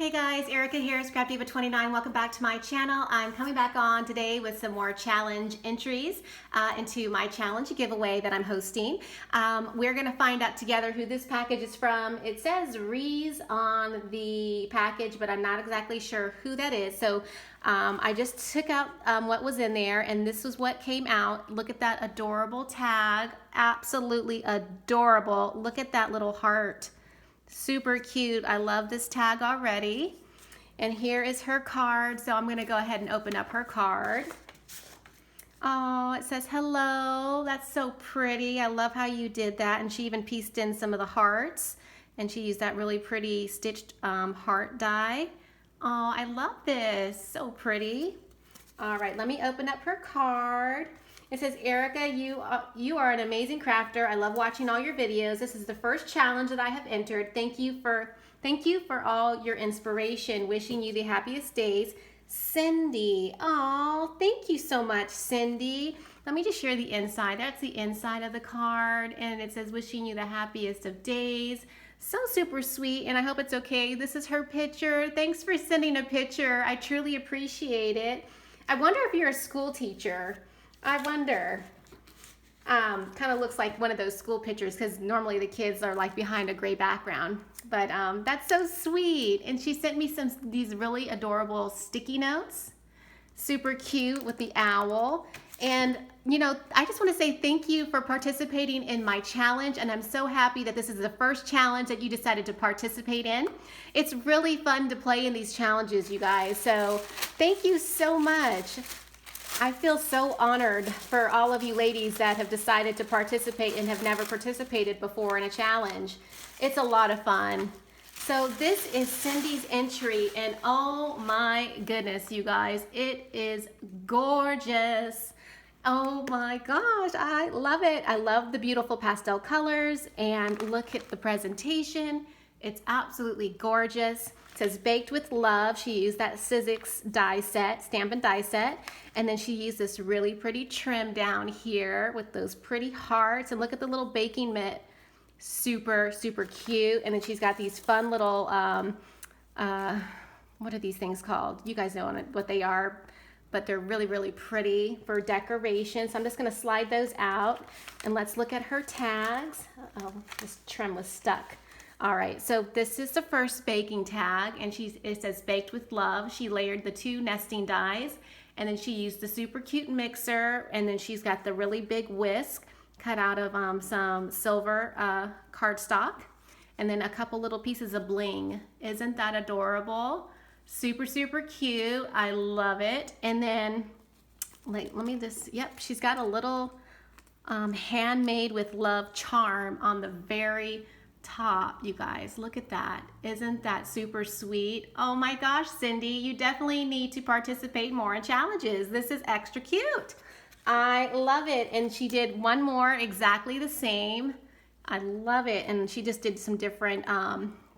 Hey guys, Erica here, Scrapdivatwentynine. Welcome back to my channel. I'm coming back on today with some more challenge entries into my challenge giveaway that I'm hosting. We're going to find out together who this package is from. It says Rees on the package, but I'm not exactly sure who that is. So I just took out what was in there, and this was what came out. Look at that adorable tag. Absolutely adorable. Look at that little heart. Super cute. I love this tag already. And here is her card. So I'm going to go ahead and open up her card. Oh, it says hello. That's so pretty. I love how you did that. And she even pieced in some of the hearts. And she used that really pretty stitched heart die. Oh, I love this. So pretty. All right, let me open up her card. It says, Erica, you are an amazing crafter. I love watching all your videos. This is the first challenge that I have entered. Thank you for all your inspiration. Wishing you the happiest days. Cindy. Oh, thank you so much, Cindy. Let me just share the inside. That's the inside of the card, and it says, wishing you the happiest of days. So super sweet, and I hope it's okay. This is her picture. Thanks for sending a picture. I truly appreciate it. I wonder if you're a school teacher. I wonder. Kind of looks like one of those school pictures because normally the kids are like behind a gray background. But that's so sweet. And she sent me these really adorable sticky notes. Super cute with the owl. And, you know, I just want to say thank you for participating in my challenge. And I'm so happy that this is the first challenge that you decided to participate in. It's really fun to play in these challenges, you guys. So thank you so much. I feel so honored for all of you ladies that have decided to participate and have never participated before in a challenge. It's a lot of fun. So this is Cindy's entry, and oh my goodness, you guys, it is gorgeous. Oh my gosh, I love it. I love the beautiful pastel colors, and look at the presentation. It's absolutely gorgeous. It says baked with love. She used that Sizzix die set, stamp and die set. And then she used this really pretty trim down here with those pretty hearts. And look at the little baking mitt. Super, super cute. And then she's got these fun little, what are these things called? You guys know what they are, but they're really, really pretty for decoration. So I'm just gonna slide those out, and let's look at her tags. Oh, this trim was stuck. All right, so this is the first baking tag, and it says baked with love. She layered the 2 nesting dies, and then she used the super cute mixer, and then she's got the really big whisk cut out of some silver cardstock, and then a couple little pieces of bling. Isn't that adorable? Super, super cute. I love it. And then, let me just, yep, she's got a little handmade with love charm on the very top. You guys, look at that. Isn't that super sweet? Oh my gosh, Cindy, you definitely need to participate more in challenges. This is extra cute. I love it. And she did one more exactly the same. I love it. And she just did some different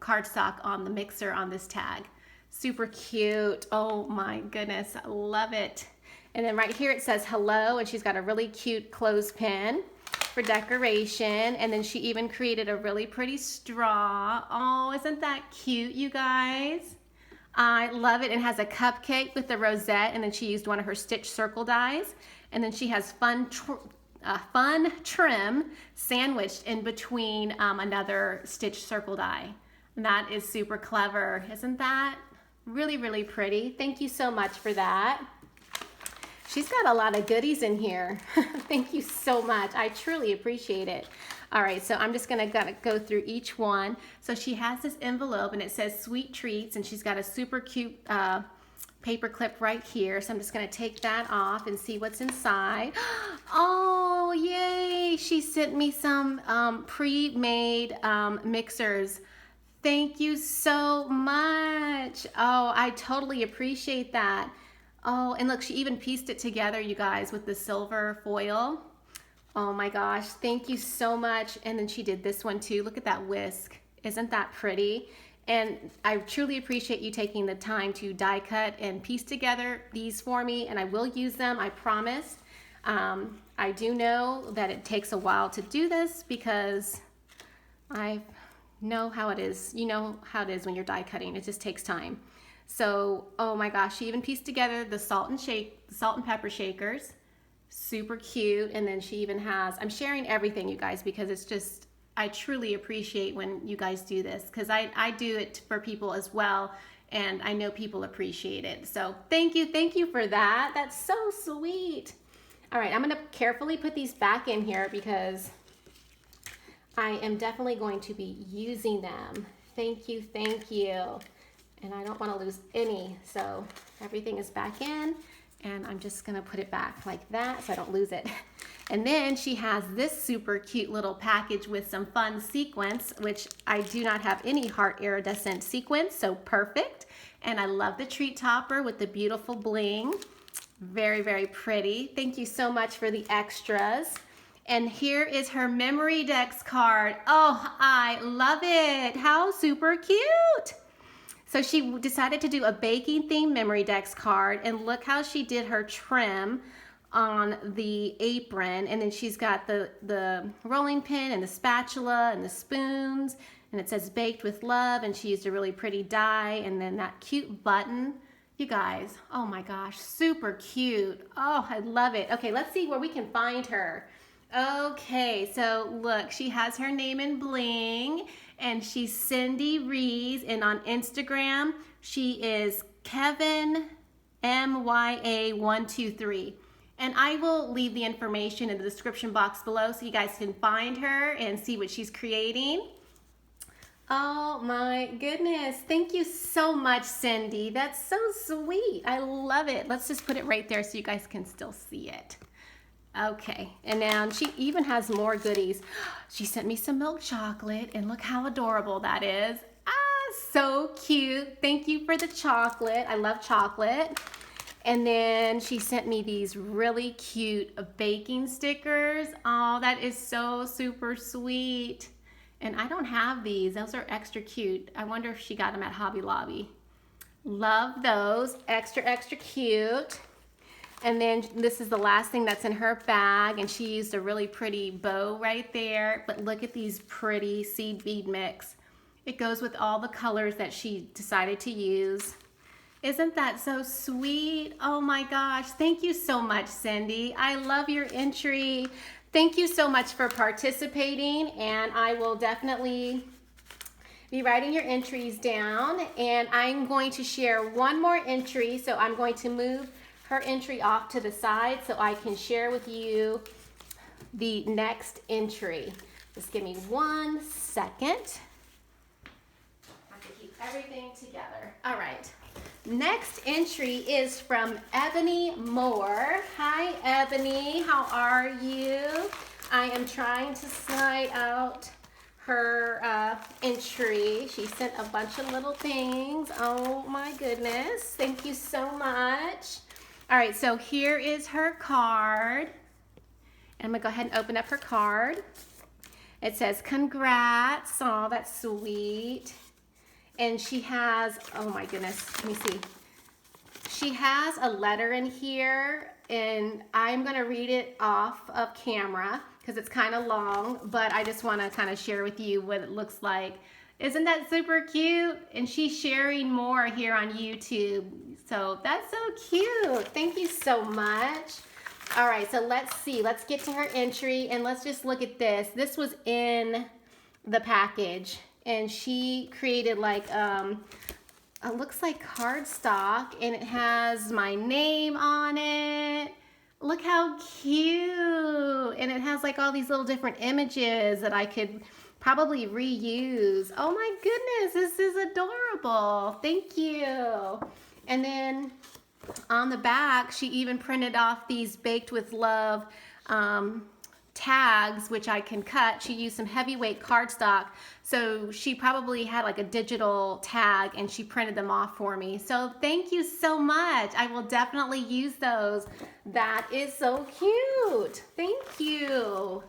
cardstock on the mixer on this tag. Super cute. Oh my goodness, I love it. And then right here it says hello, and she's got a really cute clothespin for decoration, and then she even created a really pretty straw. Oh, isn't that cute, you guys? I love it. It has a cupcake with the rosette, and then she used one of her stitch circle dies, and then she has fun trim sandwiched in between another stitch circle die. And that is super clever. Isn't that really, really pretty? Thank you so much for that. She's got a lot of goodies in here. Thank you so much. I truly appreciate it. All right, so I'm just gonna go through each one. So she has this envelope, and it says sweet treats, and she's got a super cute paper clip right here. So I'm just gonna take that off and see what's inside. Oh, yay! She sent me some pre-made mixers. Thank you so much. Oh, I totally appreciate that. Oh, and look, she even pieced it together, you guys, with the silver foil. Oh my gosh, thank you so much. And then she did this one too. Look at that whisk. Isn't that pretty? And I truly appreciate you taking the time to die cut and piece together these for me, and I will use them, I promise. I do know that it takes a while to do this because I've know how it is. You know how it is when you're die cutting. It just takes time. So, oh my gosh, she even pieced together the salt and pepper shakers. Super cute. And then she even has, I'm sharing everything, you guys, because it's just, I truly appreciate when you guys do this, because I do it for people as well, and I know people appreciate it. So thank you for that. That's so sweet. All right, I'm gonna carefully put these back in here because I am definitely going to be using them. Thank you. And I don't want to lose any, so everything is back in, and I'm just gonna put it back like that so I don't lose it. And then she has this super cute little package with some fun sequins, which I do not have any heart iridescent sequins, so perfect. And I love the treat topper with the beautiful bling. Very pretty. Thank you so much for the extras. And here is her memory decks card. Oh, I love it. How super cute. So she decided to do a baking themed memory decks card, and look how she did her trim on the apron. And then she's got the rolling pin and the spatula and the spoons, and it says baked with love, and she used a really pretty die, and then that cute button. You guys, oh my gosh, super cute. Oh, I love it. Okay, let's see where we can find her. Okay, so look, she has her name in bling, and she's Cindy Rees, and on Instagram, she is Kevin MYA123. And I will leave the information in the description box below so you guys can find her and see what she's creating. Oh my goodness. Thank you so much, Cindy. That's so sweet. I love it. Let's just put it right there so you guys can still see it. Okay, and now she even has more goodies. She sent me some milk chocolate, and look how adorable that is. Ah, so cute. Thank you for the chocolate. I love chocolate. And then she sent me these really cute baking stickers. Oh, that is so super sweet. And I don't have these. Those are extra cute. I wonder if she got them at Hobby Lobby. Love those. Extra cute. And then this is the last thing that's in her bag, and she used a really pretty bow right there. But look at these pretty seed bead mix. It goes with all the colors that she decided to use. Isn't that so sweet? Oh my gosh, thank you so much, Cindy. I love your entry. Thank you so much for participating, and I will definitely be writing your entries down. And I'm going to share one more entry, so I'm going to move her entry off to the side so I can share with you the next entry. Just give me 1 second. I have to keep everything together. All right. Next entry is from Ebony Moore. Hi, Ebony. How are you? I am trying to slide out her entry. She sent a bunch of little things. Oh my goodness. Thank you so much. All right, so here is her card. I'm gonna go ahead and open up her card. It says, congrats. Oh, that's sweet. And she has, oh my goodness, let me see. She has a letter in here, and I'm gonna read it off of camera because it's kind of long, but I just wanna kind of share with you what it looks like. Isn't that super cute? And she's Sharingmoore here on YouTube. So that's so cute. Thank you so much. All right, so let's see. Let's get to her entry, and let's just look at this. This was in the package, and she created like, it looks like cardstock, and it has my name on it. Look how cute. And it has like all these little different images that I could probably reuse. Oh my goodness, this is adorable. Thank you. And then on the back, she even printed off these Baked with Love tags, which I can cut. She used some heavyweight cardstock, so she probably had like a digital tag, and she printed them off for me. So thank you so much. I will definitely use those. That is so cute. Thank you.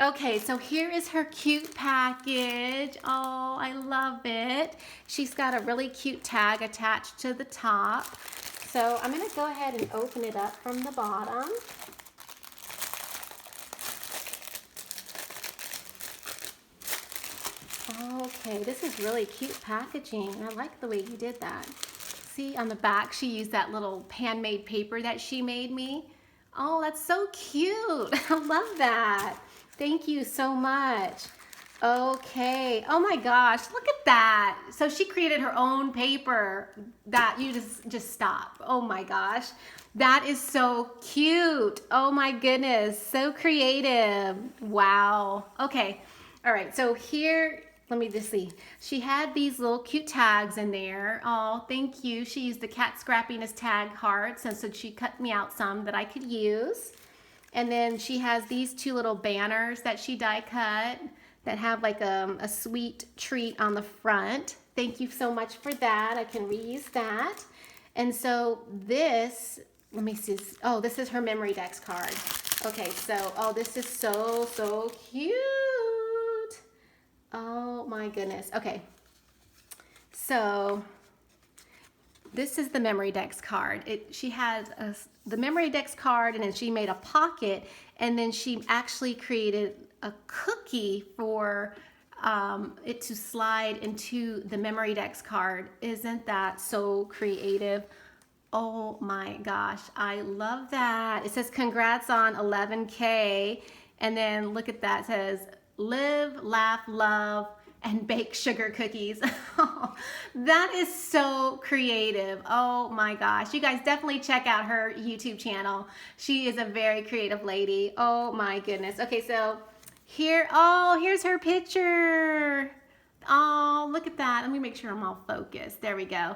Okay, so here is her cute package. Oh, I love it. She's got a really cute tag attached to the top. So I'm gonna go ahead and open it up from the bottom. Okay, this is really cute packaging. I like the way you did that. See, on the back, she used that little handmade paper that she made me. Oh, that's so cute. I love that. Thank you so much. Okay. Oh my gosh, look at that. So she created her own paper that you just stop. Oh my gosh. That is so cute. Oh my goodness. So creative. Wow. Okay. All right. So here, let me just see. She had these little cute tags in there. Oh, thank you. She used the cat scrappiness tag hearts, and so she cut me out some that I could use. And then she has these two little banners that she die cut that have like a sweet treat on the front. Thank you so much for that. I can reuse that. And so this, let me see. Oh, this is her memory dex card. Okay, so, oh, this is so cute. Oh my goodness. Okay. So this is the memory dex card. She has the memory dex card, and then she made a pocket, and then she actually created a cookie for it to slide into the memory dex card. Isn't that so creative? Oh my gosh, I love that. It says congrats on 11K, and then look at that, it says live, laugh, love, and bake sugar cookies. That is so creative. Oh my gosh. You guys definitely check out her YouTube channel. She is a very creative lady. Oh my goodness. Okay, so here, oh, here's her picture. Oh, look at that. Let me make sure I'm all focused. There we go.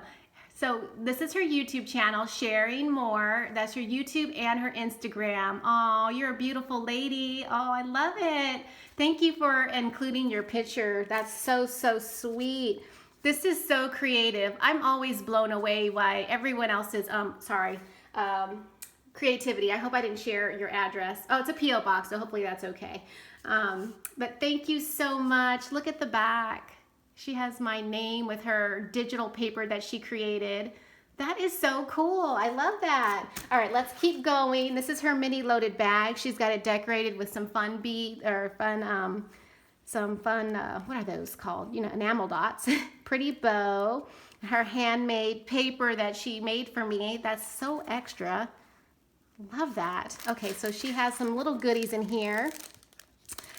So this is her YouTube channel, Sharingmoore. That's her YouTube and her Instagram. Oh, you're a beautiful lady. Oh, I love it. Thank you for including your picture. That's so sweet. This is so creative. I'm always blown away by everyone else's, creativity. I hope I didn't share your address. Oh, it's a P.O. box, so hopefully that's okay. But thank you so much. Look at the back. She has my name with her digital paper that she created. That is so cool. I love that. All right, let's keep going. This is her mini loaded bag. She's got it decorated with some fun what are those called? You know, enamel dots. Pretty bow. Her handmade paper that she made for me. That's so extra. Love that. Okay, so she has some little goodies in here.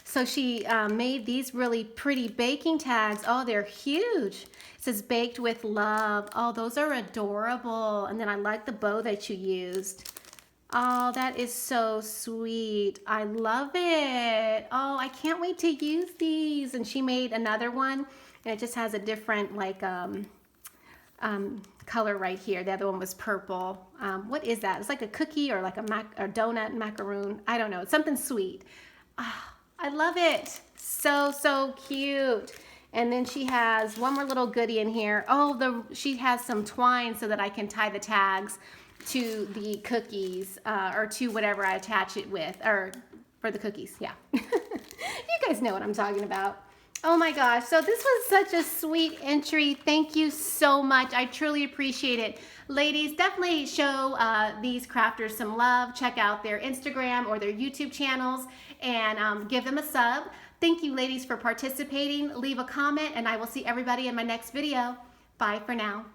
So she made these really pretty baking tags. Oh, they're huge. It says baked with love. Oh, those are adorable. And then I like the bow that you used. Oh, that is so sweet. I love it. Oh, I can't wait to use these. And she made another one, and it just has a different like color right here. The other one was purple. What is that? It's like a cookie or like a donut macaroon. I don't know. It's something sweet. Oh, I love it. So cute. And then she has one more little goodie in here. Oh, she has some twine so that I can tie the tags to the cookies or to whatever I attach it with, or for the cookies. Yeah. You guys know what I'm talking about. Oh my gosh. So this was such a sweet entry. Thank you so much. I truly appreciate it. Ladies, definitely show these crafters some love. Check out their Instagram or their YouTube channels and give them a sub. Thank you, ladies, for participating. Leave a comment, and I will see everybody in my next video. Bye for now.